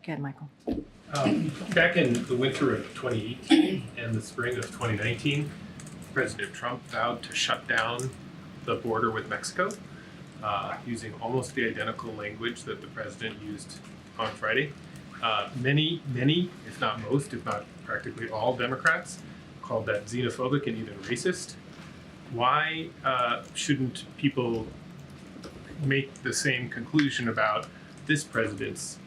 Go ahead, Michael. Back in the winter of 2018 and the spring of 2019, President Trump vowed to shut down the border with Mexico using almost the identical language that the president used on Friday. Many, if not most, if not practically all Democrats called that xenophobic and even racist. Why shouldn't people make the same conclusion about this president's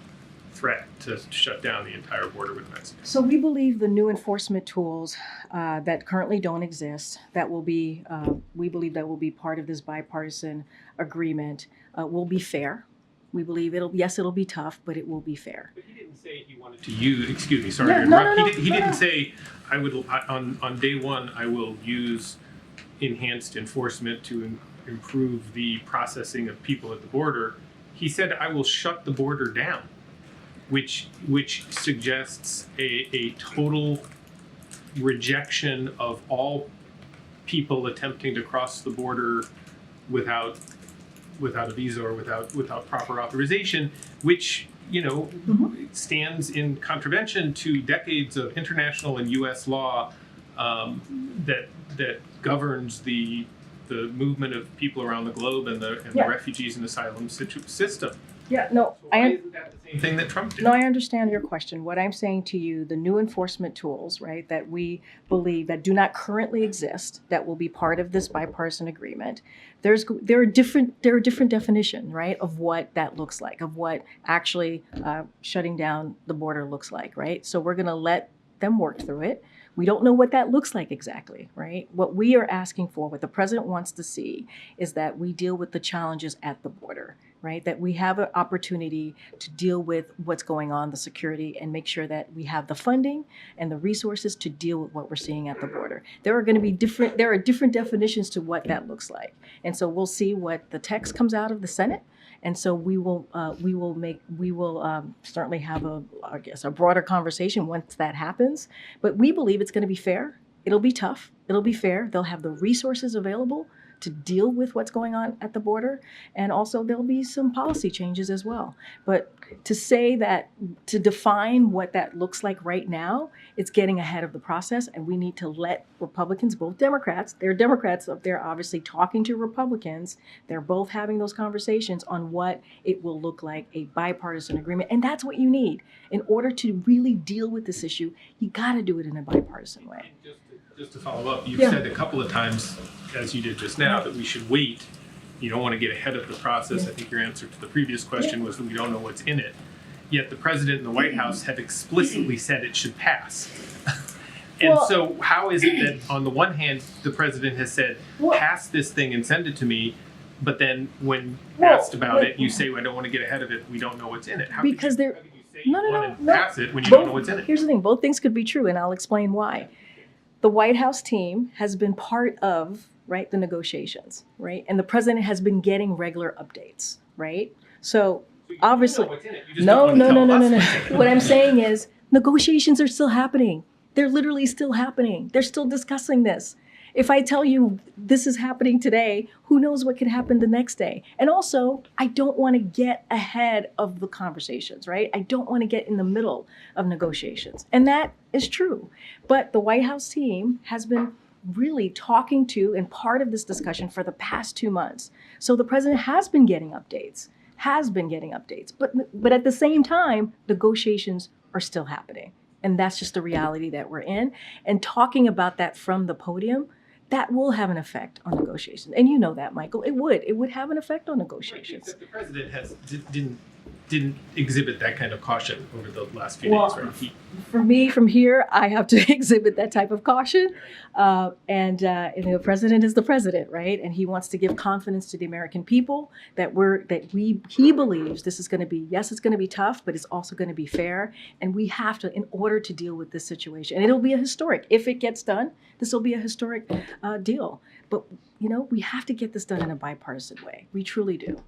threat to shut down the entire border with Mexico? So we believe the new enforcement tools that currently don't exist, that will be, we believe that will be part of this bipartisan agreement, will be fair. We believe it'll be tough, but it will be fair. But he didn't say he wanted to use, excuse me, sorry Yeah, to interrupt. no, He didn't say, on day one, I will use enhanced enforcement to improve the processing of people at the border. He said, I will shut the border down, which suggests a total rejection of all people attempting to cross the border without a visa or without proper authorization, which stands in contravention to decades of international and U.S. law that governs the movement of people around the globe and the refugees and asylum system. Yeah, no, So why isn't that the same thing that Trump did? No, I understand your question. What I'm saying to you, the new enforcement tools, right, that we believe that do not currently exist, that will be part of this bipartisan agreement. There are different definitions, right, of what that looks like, of what actually shutting down the border looks like, right? So we're going to let them work through it. We don't know what that looks like exactly, right? What we are asking for, what the president wants to see, is that we deal with the challenges at the border, right? That we have an opportunity to deal with what's going on, the security, and make sure that we have the funding and the resources to deal with what we're seeing at the border. There are different definitions to what that looks like. And so we'll see what the text comes out of the Senate. And so we will certainly have a broader conversation once that happens. But we believe it's going to be fair. It'll be tough. It'll be fair. They'll have the resources available to deal with what's going on at the border. And also there'll be some policy changes as well. But to say that, to define what that looks like right now, it's getting ahead of the process. And we need to let Republicans, both Democrats, there are Democrats up there obviously talking to Republicans. They're both having those conversations on what it will look like, a bipartisan agreement. And that's what you need. In order to really deal with this issue, you got to do it in a bipartisan way. Just to follow up, you've said a couple of times, as you did just now, that we should wait. You don't want to get ahead of the process. I think your answer to the previous question was that we don't know what's in it. Yet the president and the White House have explicitly said it should pass. And so how is it that on the one hand, the president has said, pass this thing and send it to me, but then when asked about it, you say, well, I don't want to get ahead of it. We don't know what's in it. How could you say you want to pass it when you don't know what's in it? Here's the thing. Both things could be true, and I'll explain why. The White House team has been part of, right, the negotiations, right? And the president has been getting regular updates, right? So obviously, no. What I'm saying is negotiations are still happening. They're literally still happening. They're still discussing this. If I tell you this is happening today, who knows what could happen the next day? And also, I don't want to get ahead of the conversations, right? I don't want to get in the middle of negotiations. And that is true. But the White House team has been really talking to and part of this discussion for the past 2 months. So the president has been getting updates. But at the same time, negotiations are still happening. And that's just the reality that we're in. And talking about that from the podium, that will have an effect on negotiations. And you know that, Michael. It would have an effect on negotiations. Except the president didn't exhibit that kind of caution over the last few days, right? For me, from here, I have to exhibit that type of caution. And the president is the president, right? And he wants to give confidence to the American people that he believes this is going to be, yes, it's going to be tough, but it's also going to be fair. And we have to, in order to deal with this situation, and it'll be a historic, if it gets done, this will be a historic deal. But, we have to get this done in a bipartisan way. We truly do.